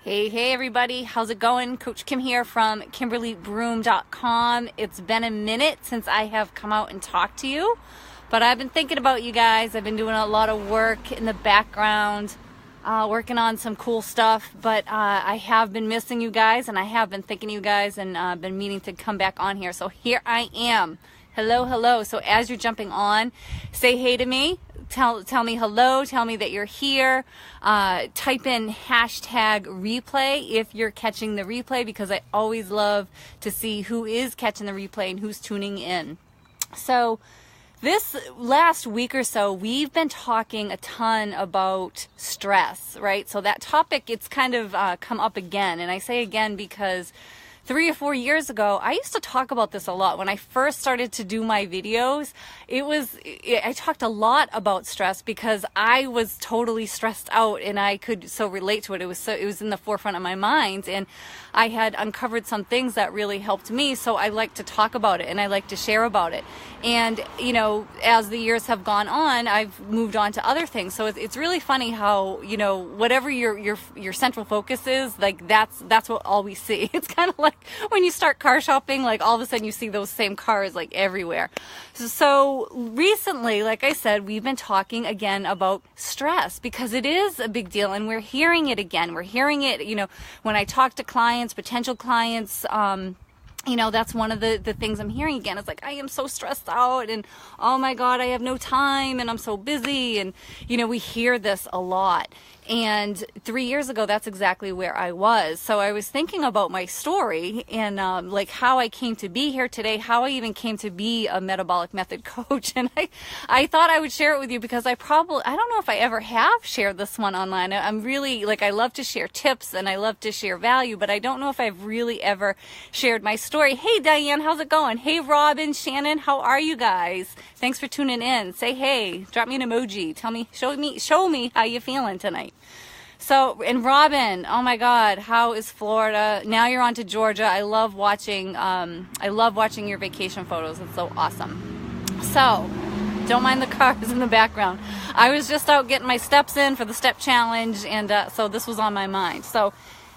Hey everybody, how's it going? Coach Kim here from KimberlyBroom.com. It's been a minute since I have come out and talked to you, but I've been thinking about you guys. I've been doing a lot of work in the background, working on some cool stuff, but I have been missing you guys, and I have been thinking of you guys, and been meaning to come back on here. So here I am. Hello. So as you're jumping on, say hey to me. Tell me hello, tell me that you're here. Type in hashtag replay if you're catching the replay, because I always love to see who is catching the replay and who's tuning in. So this last week or so, we've been talking a ton about stress, right? So that topic, it's kind of come up again. And I say again because 3 or 4 years ago, I used to talk about this a lot. When I first started to do my videos, I talked a lot about stress because I was totally stressed out, and I could so relate to it. It was in the forefront of my mind, and I had uncovered some things that really helped me. So I like to talk about it, and I like to share about it. And as the years have gone on, I've moved on to other things. So it's really funny how whatever your central focus is, like that's what all we see. It's kind of like when you start car shopping, like all of a sudden you see those same cars like everywhere. So recently, like I said, we've been talking again about stress because it is a big deal, and we're hearing it again. We're hearing it, when I talk to clients, potential clients, that's one of the things I'm hearing again. It's like, I am so stressed out, and oh my God, I have no time, and I'm so busy. And, we hear this a lot. And 3 years ago, that's exactly where I was. So I was thinking about my story and like how I came to be here today, how I even came to be a metabolic method coach. And I thought I would share it with you because I don't know if I ever have shared this one online. I'm really, I love to share tips and I love to share value, but I don't know if I've really ever shared my story. Hey, Diane, how's it going? Hey, Robin, Shannon, how are you guys? Thanks for tuning in. Say hey, drop me an emoji. Show me how you feeling tonight. So, and Robin, oh my God, how is Florida? Now you're on to Georgia. I love watching your vacation photos. It's so awesome. So, don't mind the cars in the background. I was just out getting my steps in for the step challenge, and so this was on my mind. So,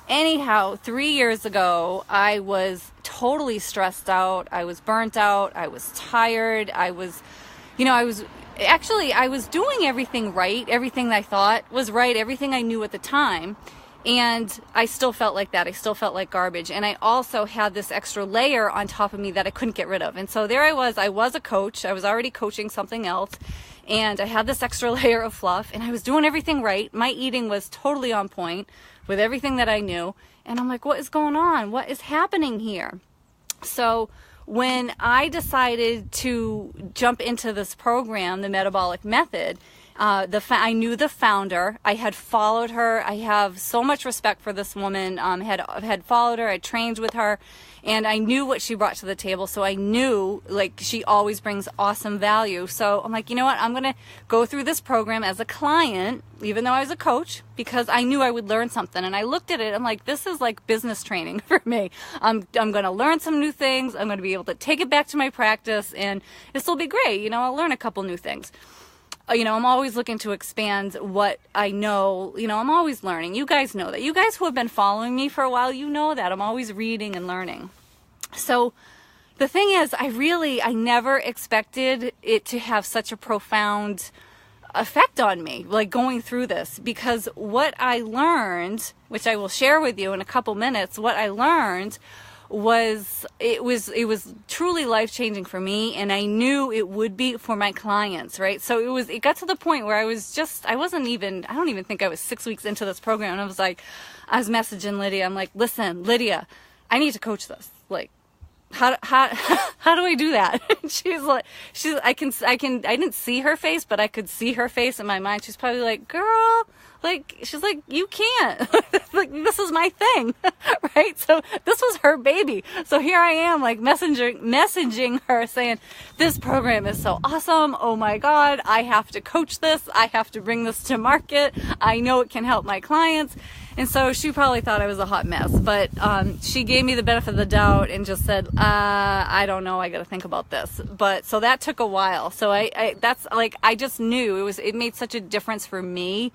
anyhow, 3 years ago, I was totally stressed out. I was burnt out. I was tired. I was doing everything right, everything I thought was right, everything I knew at the time, and I still felt like that. I still felt like garbage, and I also had this extra layer on top of me that I couldn't get rid of. And so there I was a coach. I was already coaching something else, and I had this extra layer of fluff, and I was doing everything right. My eating was totally on point with everything that I knew, and I'm like, what is going on? What is happening here? So when I decided to jump into this program, the Metabolic Method, I knew the founder. I had followed her. I have so much respect for this woman. Had followed her. I trained with her, and I knew what she brought to the table. So I knew, she always brings awesome value. So I'm like, you know what? I'm gonna go through this program as a client, even though I was a coach, because I knew I would learn something. And I looked at it. I'm like, this is like business training for me. I'm gonna learn some new things. I'm gonna be able to take it back to my practice, and this will be great. I'll learn a couple new things. I'm always looking to expand what I know. I'm always learning. You guys know that. You guys who have been following me for a while, you know that. I'm always reading and learning. So the thing is, I never expected it to have such a profound effect on me, going through this, because what I learned, which I will share with you in a couple minutes, what I learned was truly life-changing for me, and I knew it would be for my clients, right? So it got to the point where I don't even think I was 6 weeks into this program, and I was messaging Lydia. I'm like, listen, Lydia, I need to coach this. How do I do that? I didn't see her face, but I could see her face in my mind. She's probably like, girl, she's like, you can't, this is my thing, right? So this was her baby. So here I am, messaging her saying, this program is so awesome. Oh my God, I have to coach this. I have to bring this to market. I know it can help my clients. And so she probably thought I was a hot mess, but she gave me the benefit of the doubt and just said, I don't know, I got to think about this. But so that took a while. So I just knew it made such a difference for me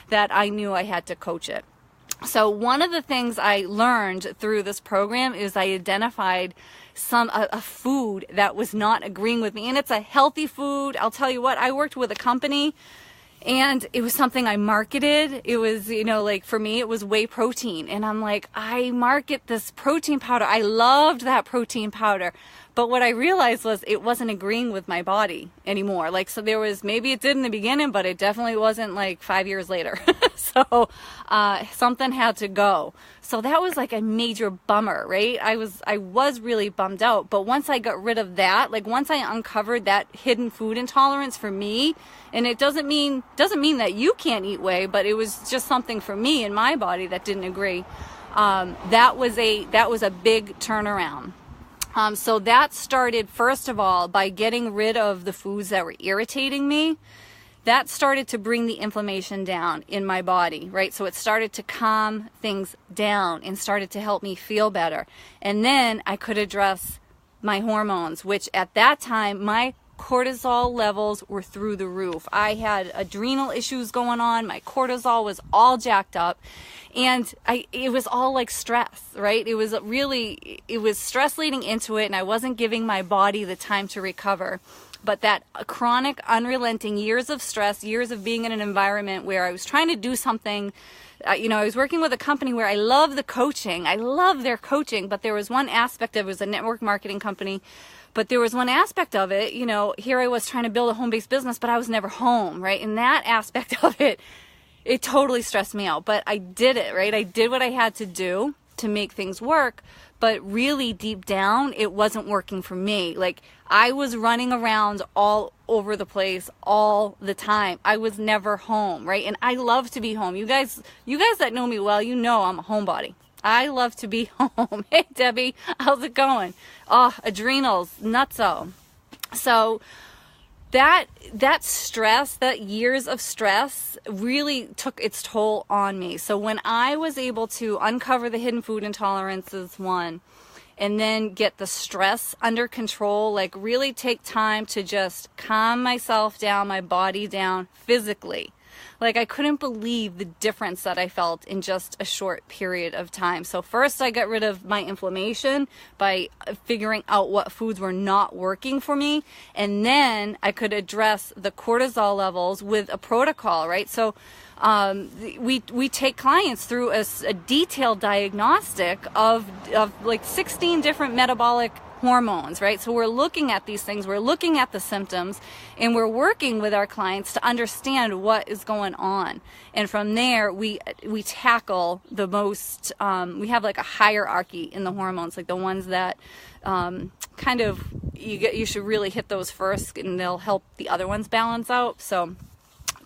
that I knew I had to coach it. So one of the things I learned through this program is I identified a food that was not agreeing with me, and it's a healthy food. I'll tell you what, I worked with a company and it was something I marketed. It was, like for me, it was whey protein. And I'm like, I market this protein powder. I loved that protein powder. But what I realized was it wasn't agreeing with my body anymore. Like, so there was, maybe it did in the beginning, but it definitely wasn't like 5 years later. So something had to go. So that was like a major bummer, right? I was really bummed out. But once I got rid of that, like once I uncovered that hidden food intolerance for me, and it doesn't mean that you can't eat whey, but it was just something for me in my body that didn't agree. That was a big turnaround. So that started, first of all, by getting rid of the foods that were irritating me. That started to bring the inflammation down in my body, right? So it started to calm things down and started to help me feel better. And then I could address my hormones, which at that time, my cortisol levels were through the roof. I had adrenal issues going on. My cortisol was all jacked up. And it was all like stress, right? It was stress leading into it, and I wasn't giving my body the time to recover. But that chronic, unrelenting years of stress, years of being in an environment where I was trying to do something, I was working with a company where I love the coaching. I love their coaching, but there was one aspect of it, was a network marketing company. But there was one aspect of it, here I was trying to build a home-based business, but I was never home, right? And that aspect of it totally stressed me out. But I did it, right? I did what I had to do to make things work. But really deep down, it wasn't working for me. Like, I was running around all over the place all the time. I was never home, right? And I love to be home. You guys that know me well, I'm a homebody. I love to be home. Hey, Debbie, how's it going? Oh, adrenals, nutso. So that stress, that years of stress really took its toll on me. So when I was able to uncover the hidden food intolerances, one, and then get the stress under control, like really take time to just calm myself down, my body down physically. Like, I couldn't believe the difference that I felt in just a short period of time. So first I got rid of my inflammation by figuring out what foods were not working for me. And then I could address the cortisol levels with a protocol, right? So we take clients through a detailed diagnostic of like 16 different metabolic hormones, right? So we're looking at these things, we're looking at the symptoms, and we're working with our clients to understand what is going on. And from there, we tackle the most, we have like a hierarchy in the hormones, like the ones that kind of, you should really hit those first, and they'll help the other ones balance out. So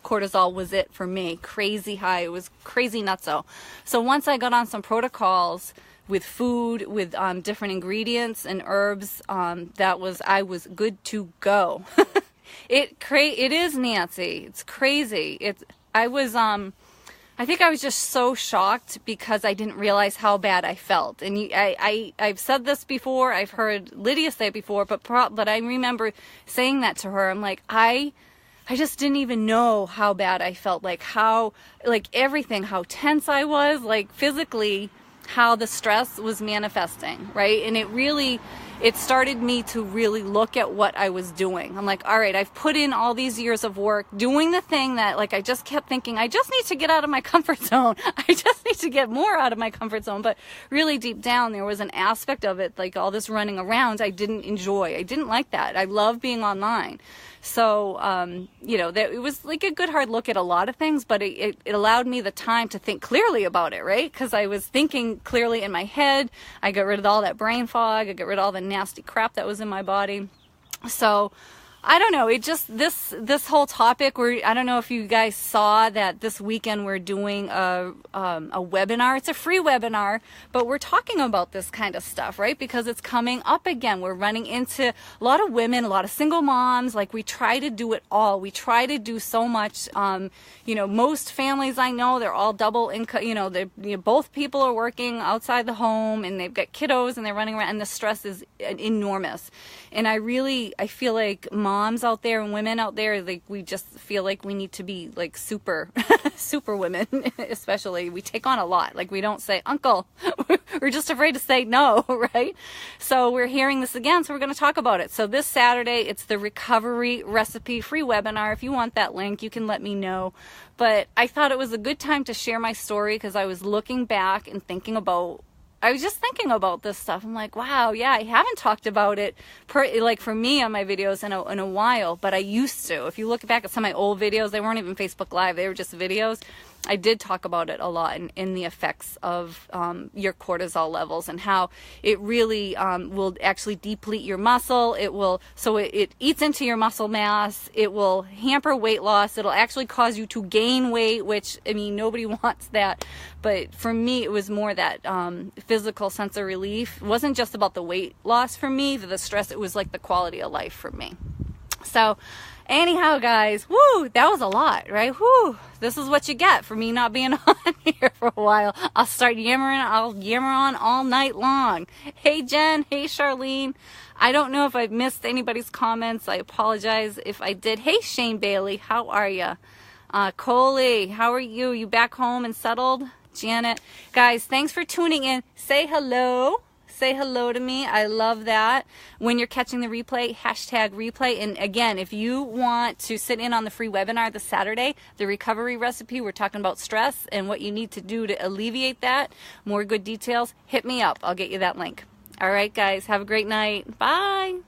cortisol was it for me. Crazy high. It was crazy nutso. So once I got on some protocols with food, with different ingredients and herbs, I was good to go. It is, Nancy. It's crazy. I think I was just so shocked because I didn't realize how bad I felt. And I've said this before. I've heard Lydia say it before, but I remember saying that to her. I'm like, I just didn't even know how bad I felt, like everything, how tense I was, like physically, how the stress was manifesting, right? And it started me to really look at what I was doing. I'm like, all right, I've put in all these years of work doing the thing that, like, I just kept thinking, I just need to get out of my comfort zone. I just need to get more out of my comfort zone. But really deep down, there was an aspect of it, like all this running around, I didn't enjoy. I didn't like that. I love being online. So, it was like a good hard look at a lot of things, but it allowed me the time to think clearly about it, right? Because I was thinking clearly in my head. I got rid of all that brain fog. I got rid of all the nasty crap that was in my body. So, I don't know. It just, this whole topic, I don't know if you guys saw that this weekend we're doing a webinar. It's a free webinar, but we're talking about this kind of stuff, right? Because it's coming up again. We're running into a lot of women, a lot of single moms. Like, we try to do it all. We try to do so much. Most families I know, they're all double income, both people are working outside the home, and they've got kiddos, and they're running around, and the stress is enormous. And I feel like moms moms out there and women out there, like we just feel like we need to be like super women. Especially we take on a lot. Like we don't say uncle. We're just afraid to say no, right? So we're hearing this again, so we're going to talk about it. So this Saturday, it's the recovery recipe free webinar. If you want that link, you can let me know. But I thought it was a good time to share my story because I was looking back and I was just thinking about this stuff. I'm like, wow, yeah, I haven't talked about it like for me on my videos in a while, but I used to. If you look back at some of my old videos, they weren't even Facebook Live, they were just videos. I did talk about it a lot in the effects of your cortisol levels and how it really will actually deplete your muscle. It eats into your muscle mass. It will hamper weight loss. It'll actually cause you to gain weight, which, I mean, nobody wants that. But for me, it was more that physical sense of relief. It wasn't just about the weight loss for me, the stress. It was like the quality of life for me. So anyhow, guys, whoo, that was a lot, right? Whoo, this is what you get for me not being on here for a while. I'll start yammering. I'll yammer on all night long. Hey, Jen. Hey, Charlene. I don't know if I've missed anybody's comments. I apologize if I did. Hey, Shane Bailey. How are you? Coley, how are you? You back home and settled? Janet. Guys, thanks for tuning in. Say hello. Say hello to me. I love that. When you're catching the replay, hashtag replay. And again, if you want to sit in on the free webinar this Saturday, the recovery recipe, we're talking about stress and what you need to do to alleviate that. More good details, hit me up. I'll get you that link. All right, guys, have a great night. Bye.